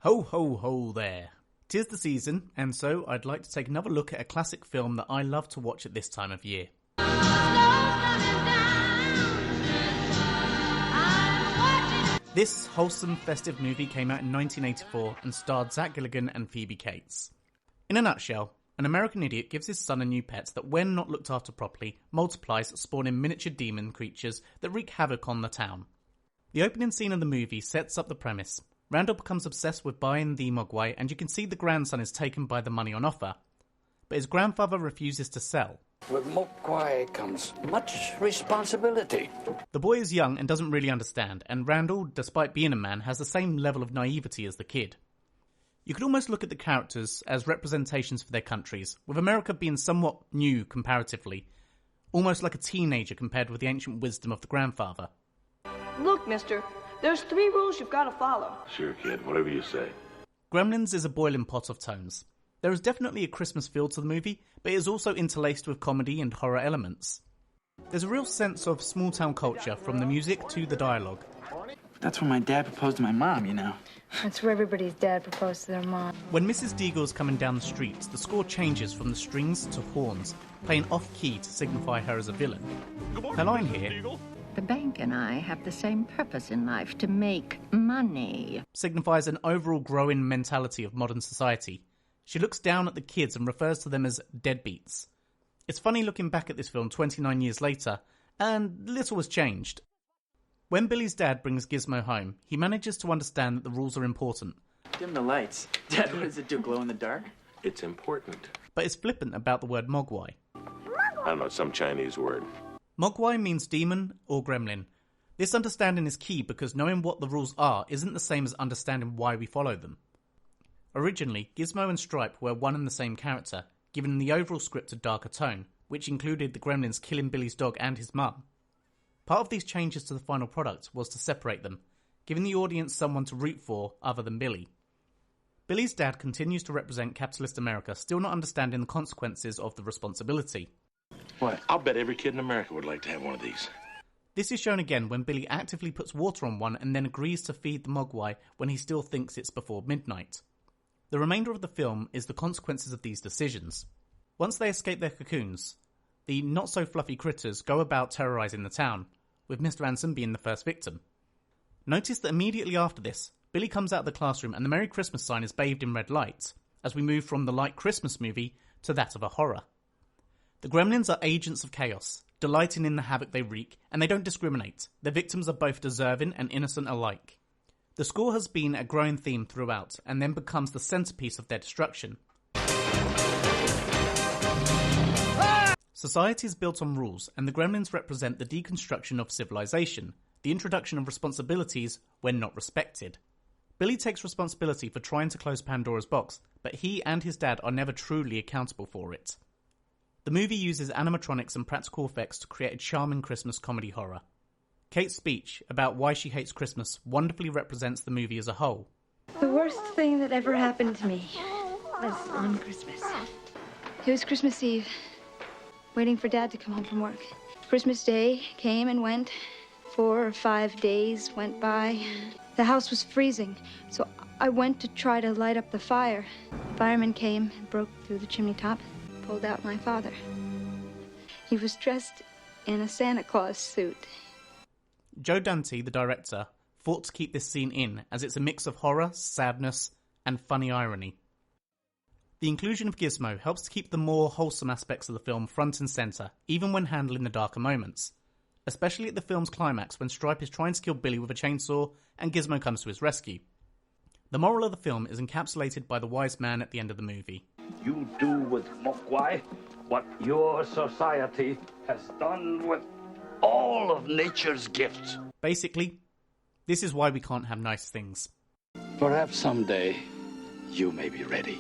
Ho ho ho there. 'Tis the season, and so I'd like to take another look at a classic film that I love to watch at this time of year. This wholesome festive movie came out in 1984 and starred Zach Gilligan and Phoebe Cates. In a nutshell, an American idiot gives his son a new pet that, when not looked after properly, multiplies, spawning miniature demon creatures that wreak havoc on the town. The opening scene of the movie sets up the premise. Randall becomes obsessed with buying the Mogwai, and you can see the grandson is taken by the money on offer. But his grandfather refuses to sell. With Mogwai comes much responsibility. The boy is young and doesn't really understand, and Randall, despite being a man, has the same level of naivety as the kid. You could almost look at the characters as representations for their countries, with America being somewhat new comparatively, almost like a teenager compared with the ancient wisdom of the grandfather. Look, mister, there's 3 rules you've got to follow. Sure, kid, whatever you say. Gremlins is a boiling pot of tones. There is definitely a Christmas feel to the movie, but it is also interlaced with comedy and horror elements. There's a real sense of small-town culture, from the music to the dialogue. That's when my dad proposed to my mom, you know. That's where everybody's dad proposed to their mom. When Mrs. Deagle's coming down the street, the score changes from the strings to horns, playing off-key to signify her as a villain. Her line here, "The bank and I have the same purpose in life, to make money," signifies an overall growing mentality of modern society. She looks down at the kids and refers to them as deadbeats. It's funny looking back at this film 29 years later, and little has changed. When Billy's dad brings Gizmo home, he manages to understand that the rules are important. Dim the lights. Dad, what does it do, glow in the dark? It's important. But is flippant about the word Mogwai. I don't know, some Chinese word. Mogwai means demon or gremlin. This understanding is key because knowing what the rules are isn't the same as understanding why we follow them. Originally, Gizmo and Stripe were one and the same character, giving the overall script a darker tone, which included the gremlins killing Billy's dog and his mum. Part of these changes to the final product was to separate them, giving the audience someone to root for other than Billy. Billy's dad continues to represent capitalist America, still not understanding the consequences of the responsibility. What? I'll bet every kid in America would like to have one of these. This is shown again when Billy actively puts water on one and then agrees to feed the Mogwai when he still thinks it's before midnight. The remainder of the film is the consequences of these decisions. Once they escape their cocoons, the not-so-fluffy critters go about terrorising the town, with Mr. Anson being the first victim. Notice that immediately after this, Billy comes out of the classroom and the Merry Christmas sign is bathed in red light, as we move from the light Christmas movie to that of a horror. The Gremlins are agents of chaos, delighting in the havoc they wreak, and they don't discriminate. Their victims are both deserving and innocent alike. The score has been a growing theme throughout, and then becomes the centerpiece of their destruction. Society is built on rules, and the Gremlins represent the deconstruction of civilization, the introduction of responsibilities when not respected. Billy takes responsibility for trying to close Pandora's box, but he and his dad are never truly accountable for it. The movie uses animatronics and practical effects to create a charming Christmas comedy horror. Kate's speech about why she hates Christmas wonderfully represents the movie as a whole. The worst thing that ever happened to me was on Christmas. It was Christmas Eve, waiting for Dad to come home from work. Christmas Day came and went. 4 or 5 days went by. The house was freezing, so I went to try to light up the fire. The fireman came and broke through the chimney top, pulled out my father. He was dressed in a Santa Claus suit. Joe Dante, the director, fought to keep this scene in, as it's a mix of horror, sadness, and funny irony. The inclusion of Gizmo helps to keep the more wholesome aspects of the film front and centre, even when handling the darker moments. Especially at the film's climax when Stripe is trying to kill Billy with a chainsaw and Gizmo comes to his rescue. The moral of the film is encapsulated by the wise man at the end of the movie. You do with Mogwai what your society has done with all of nature's gifts. Basically, this is why we can't have nice things. Perhaps someday you may be ready.